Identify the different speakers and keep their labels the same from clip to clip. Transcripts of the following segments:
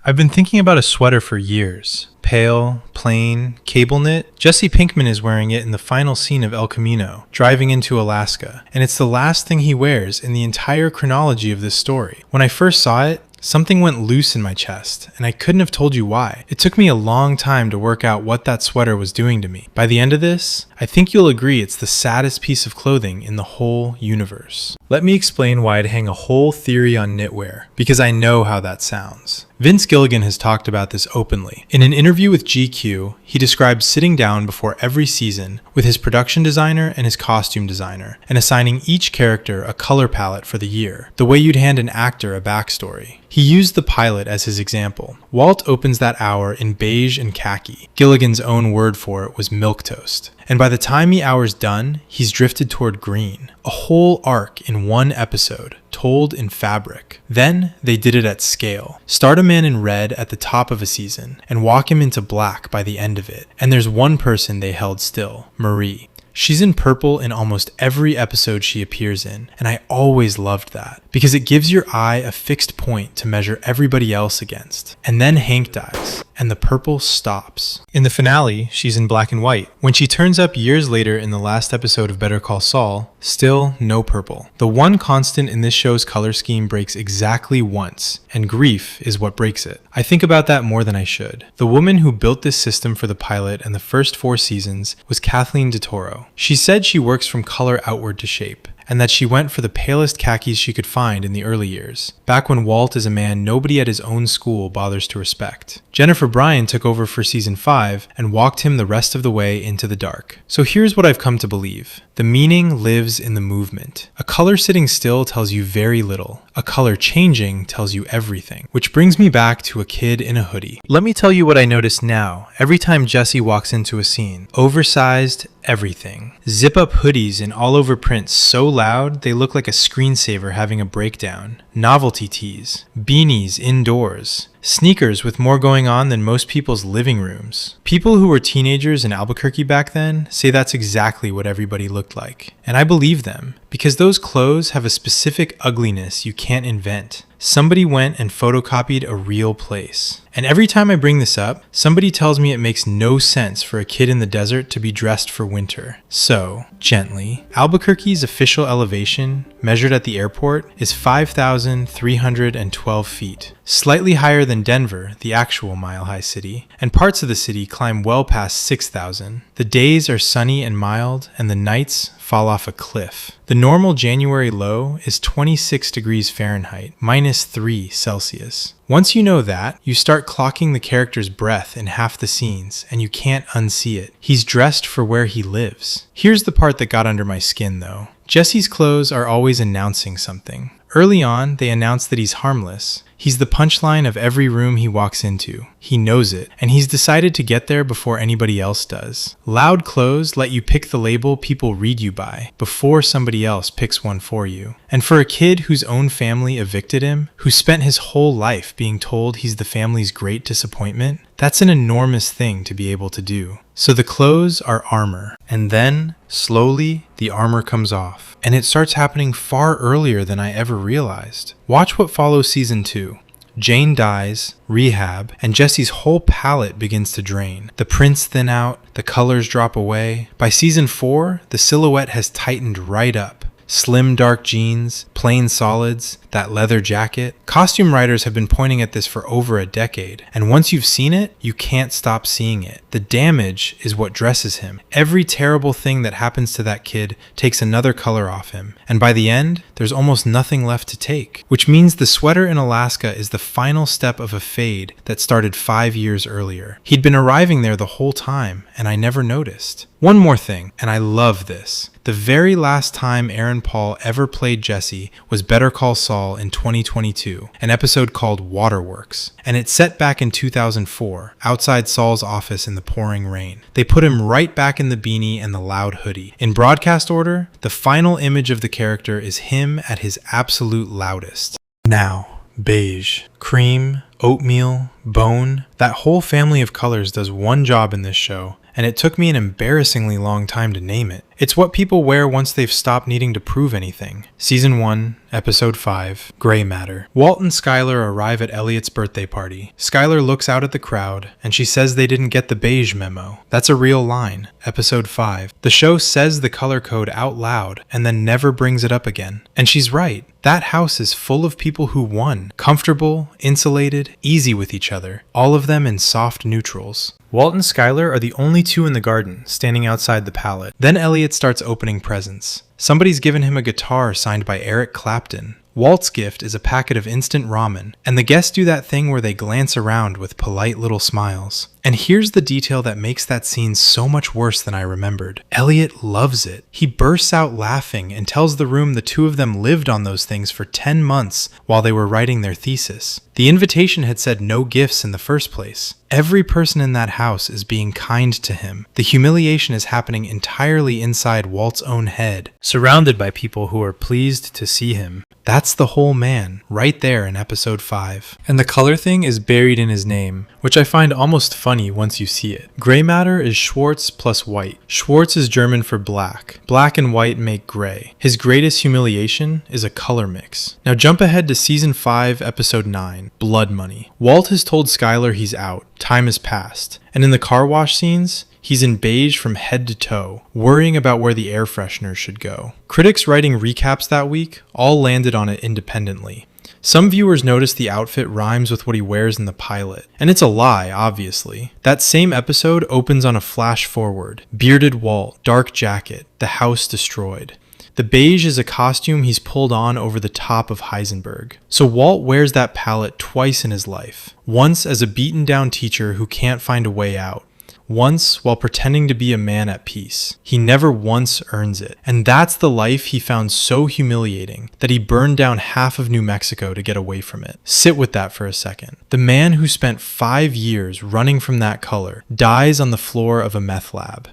Speaker 1: I've been thinking about a sweater for years. Pale, plain, cable knit. Jesse Pinkman is wearing it in the final scene of El Camino, driving into Alaska, and it's the last thing he wears in the entire chronology of this story. When I first saw it, something went loose in my chest, and I couldn't have told you why. It took me a long time to work out what that sweater was doing to me. By the end of this, I think you'll agree it's the saddest piece of clothing in the whole universe. Let me explain why I'd hang a whole theory on knitwear, because I know how that sounds. Vince Gilligan has talked about this openly. In an interview with GQ, he describes sitting down before every season with his production designer and his costume designer, and assigning each character a color palette for the year, the way you'd hand an actor a backstory. He used the pilot as his example. Walt opens that hour in beige and khaki. Gilligan's own word for it was milquetoast. And by the time the hour's done, he's drifted toward green. A whole arc in one episode, told in fabric. Then they did it at scale. Start a man in red at the top of a season, and walk him into black by the end of it. And there's one person they held still, Marie. She's in purple in almost every episode she appears in, and I always loved that, because it gives your eye a fixed point to measure everybody else against. And then Hank dies, and the purple stops. In the finale, she's in black and white. When she turns up years later in the last episode of Better Call Saul, still no purple. The one constant in this show's color scheme breaks exactly once, and grief is what breaks it. I think about that more than I should. The woman who built this system for the pilot and the first 4 seasons was Kathleen DeToro. She said she works from color outward to shape, and that she went for the palest khakis she could find in the early years, back when Walt is a man nobody at his own school bothers to respect. Jennifer Bryan took over for season 5 and walked him the rest of the way into the dark. So here's what I've come to believe. The meaning lives in the movement. A color sitting still tells you very little. A color changing tells you everything. Which brings me back to a kid in a hoodie. Let me tell you what I notice now every time Jesse walks into a scene. Oversized everything. Zip-up hoodies in all-over prints so loud they look like a screensaver having a breakdown. Novelty tees. Beanies indoors. Sneakers with more going on than most people's living rooms. People who were teenagers in Albuquerque back then say that's exactly what everybody looked like. And I believe them, because those clothes have a specific ugliness you can't invent. Somebody went and photocopied a real place. And every time I bring this up, somebody tells me it makes no sense for a kid in the desert to be dressed for winter. So, gently, Albuquerque's official elevation, measured at the airport, is 5,312 feet. Slightly higher than Denver, the actual mile-high city, and parts of the city climb well past 6,000. The days are sunny and mild, and the nights fall off a cliff. The normal January low is 26 degrees Fahrenheit, -3 Celsius. Once you know that, you start clocking the character's breath in half the scenes, and you can't unsee it. He's dressed for where he lives. Here's the part that got under my skin, though. Jesse's clothes are always announcing something. Early on, they announce that he's harmless. He's the punchline of every room he walks into. He knows it, and he's decided to get there before anybody else does. Loud clothes let you pick the label people read you by, before somebody else picks one for you. And for a kid whose own family evicted him, who spent his whole life being told he's the family's great disappointment, that's an enormous thing to be able to do. So the clothes are armor, and then, slowly, the armor comes off. And it starts happening far earlier than I ever realized. Watch what follows season 2. Jane dies, rehab, and Jesse's whole palette begins to drain. The prints thin out, the colors drop away. By season 4, the silhouette has tightened right up. Slim dark jeans, plain solids, that leather jacket. Costume writers have been pointing at this for over a decade, and once you've seen it, you can't stop seeing it. The damage is what dresses him. Every terrible thing that happens to that kid takes another color off him, and by the end, there's almost nothing left to take. Which means the sweater in Alaska is the final step of a fade that started 5 years earlier. He'd been arriving there the whole time, and I never noticed. One more thing, and I love this. The very last time Aaron Paul ever played Jesse was Better Call Saul in 2022, an episode called Waterworks, and it's set back in 2004, outside Saul's office in the pouring rain. They put him right back in the beanie and the loud hoodie. In broadcast order, the final image of the character is him at his absolute loudest. Now, beige, cream, oatmeal, bone, that whole family of colors does one job in this show, and it took me an embarrassingly long time to name it. It's what people wear once they've stopped needing to prove anything. Season 1, Episode 5, Gray Matter. Walt and Skylar arrive at Elliot's birthday party. Skylar looks out at the crowd, and she says they didn't get the beige memo. That's a real line. Episode 5. The show says the color code out loud, and then never brings it up again. And she's right. That house is full of people who won. Comfortable, insulated, easy with each other. All of them in soft neutrals. Walt and Skylar are the only two in the garden, standing outside the pallet. Then Elliot starts opening presents. Somebody's given him a guitar signed by Eric Clapton. Walt's gift is a packet of instant ramen, and the guests do that thing where they glance around with polite little smiles. And here's the detail that makes that scene so much worse than I remembered. Elliot loves it. He bursts out laughing and tells the room the two of them lived on those things for 10 months while they were writing their thesis. The invitation had said no gifts in the first place. Every person in that house is being kind to him. The humiliation is happening entirely inside Walt's own head, surrounded by people who are pleased to see him. That's the whole man, right there in episode 5. And the color thing is buried in his name, which I find almost funny once you see it. Gray matter is Schwarz plus white. Schwarz is German for black. Black and white make gray. His greatest humiliation is a color mix. Now jump ahead to season 5, episode 9, Blood Money. Walt has told Skylar he's out. Time has passed. And in the car wash scenes, he's in beige from head to toe, worrying about where the air freshener should go. Critics writing recaps that week all landed on it independently. Some viewers noticed the outfit rhymes with what he wears in the pilot. And it's a lie, obviously. That same episode opens on a flash forward. Bearded Walt, dark jacket, the house destroyed. The beige is a costume he's pulled on over the top of Heisenberg. So Walt wears that palette twice in his life. Once as a beaten down teacher who can't find a way out. Once while pretending to be a man at peace. He never once earns it. And that's the life he found so humiliating that he burned down half of New Mexico to get away from it. Sit with that for a second. The man who spent 5 years running from that color dies on the floor of a meth lab.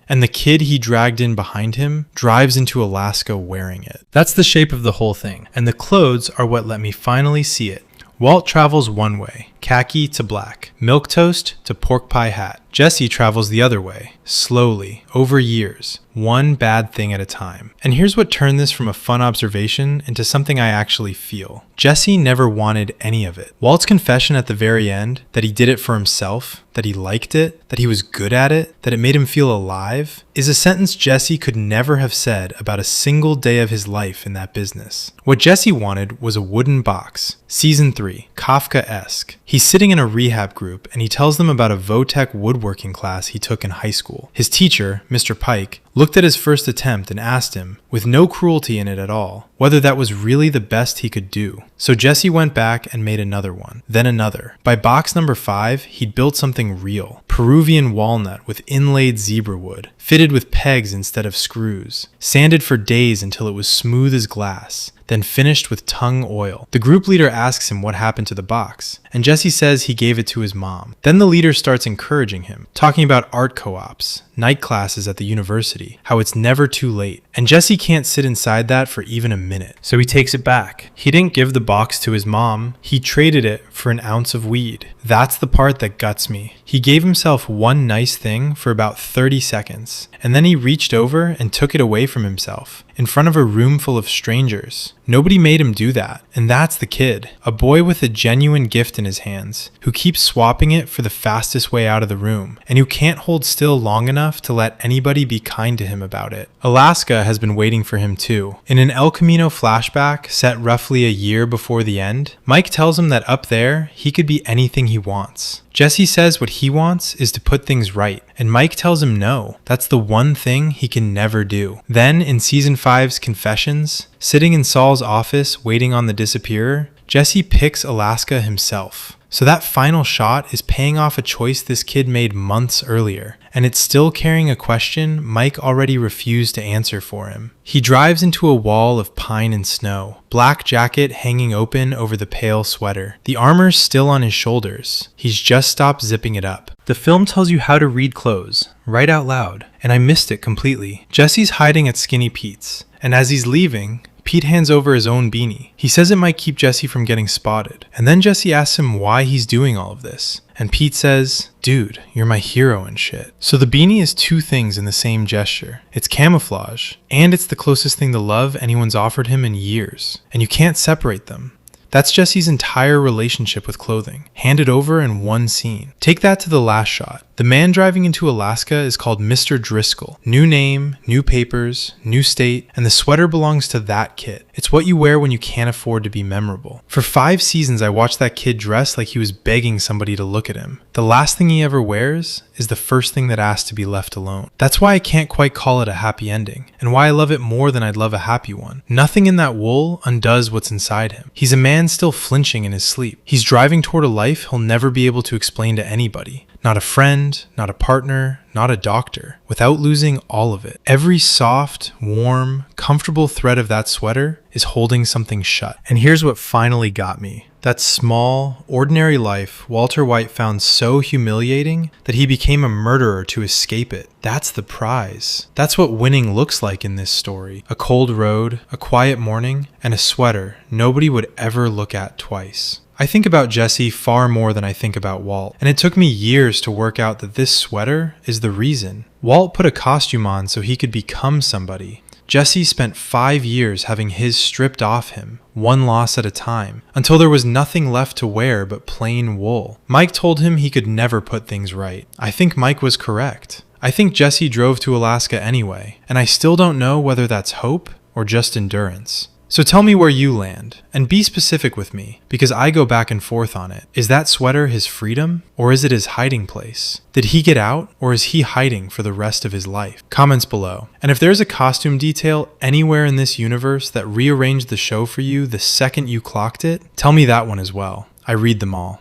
Speaker 1: And the kid he dragged in behind him drives into Alaska wearing it. That's the shape of the whole thing. And the clothes are what let me finally see it. Walt travels one way, khaki to black, milquetoast to pork pie hat. Jesse travels the other way, slowly, over years, one bad thing at a time. And here's what turned this from a fun observation into something I actually feel. Jesse never wanted any of it. Walt's confession at the very end, that he did it for himself, that he liked it, that he was good at it, that it made him feel alive, is a sentence Jesse could never have said about a single day of his life in that business. What Jesse wanted was a wooden box. Season 3, Kafka-esque. He's sitting in a rehab group and he tells them about a Votech woodworking class he took in high school. His teacher, Mr. Pike, looked at his first attempt and asked him, with no cruelty in it at all, whether that was really the best he could do. So Jesse went back and made another one, then another. By box number 5, he'd built something real. Peruvian walnut with inlaid zebra wood, fitted with pegs instead of screws, sanded for days until it was smooth as glass, then finished with tung oil. The group leader asks him what happened to the box, and Jesse says he gave it to his mom. Then the leader starts encouraging him, talking about art co-ops, night classes at the university, how it's never too late. And Jesse can't sit inside that for even a minute. So he takes it back. He didn't give the box to his mom. He traded it for an ounce of weed. That's the part that guts me. He gave himself one nice thing for about 30 seconds, and then he reached over and took it away from himself, in front of a room full of strangers. Nobody made him do that, and that's the kid. A boy with a genuine gift in his hands, who keeps swapping it for the fastest way out of the room, and who can't hold still long enough to let anybody be kind to him about it. Alaska has been waiting for him too. In an El Camino flashback set roughly a year before the end, Mike tells him that up there, he could be anything he wants. Jesse says what he wants is to put things right, and Mike tells him no, that's the one thing he can never do. Then, in Season 5's Confessions, sitting in Saul's office waiting on the disappearer, Jesse picks Alaska himself. So that final shot is paying off a choice this kid made months earlier, and it's still carrying a question Mike already refused to answer for him. He drives into a wall of pine and snow, black jacket hanging open over the pale sweater. The armor's still on his shoulders. He's just stopped zipping it up. The film tells you how to read clothes, right out loud, and I missed it completely. Jesse's hiding at Skinny Pete's, and as he's leaving, Pete hands over his own beanie. He says it might keep Jesse from getting spotted. And then Jesse asks him why he's doing all of this. And Pete says, dude, you're my hero and shit. So the beanie is two things in the same gesture. It's camouflage, and it's the closest thing to love anyone's offered him in years. And you can't separate them. That's Jesse's entire relationship with clothing, handed over in one scene. Take that to the last shot. The man driving into Alaska is called Mr. Driscoll. New name, new papers, new state, and the sweater belongs to that kid. It's what you wear when you can't afford to be memorable. For 5 seasons, I watched that kid dress like he was begging somebody to look at him. The last thing he ever wears is the first thing that asks to be left alone. That's why I can't quite call it a happy ending, and why I love it more than I'd love a happy one. Nothing in that wool undoes what's inside him. He's a man still flinching in his sleep. He's driving toward a life he'll never be able to explain to anybody. Not a friend, not a partner, not a doctor, without losing all of it. Every soft, warm, comfortable thread of that sweater is holding something shut. And here's what finally got me. That small, ordinary life Walter White found so humiliating that he became a murderer to escape it. That's the prize. That's what winning looks like in this story. A cold road, a quiet morning, and a sweater nobody would ever look at twice. I think about Jesse far more than I think about Walt, and it took me years to work out that this sweater is the reason. Walt put a costume on so he could become somebody. Jesse spent 5 years having his stripped off him, one loss at a time, until there was nothing left to wear but plain wool. Mike told him he could never put things right. I think Mike was correct. I think Jesse drove to Alaska anyway, and I still don't know whether that's hope or just endurance. So tell me where you land, and be specific with me, because I go back and forth on it. Is that sweater his freedom, or is it his hiding place? Did he get out, or is he hiding for the rest of his life? Comments below. And if there's a costume detail anywhere in this universe that rearranged the show for you the second you clocked it, tell me that one as well. I read them all.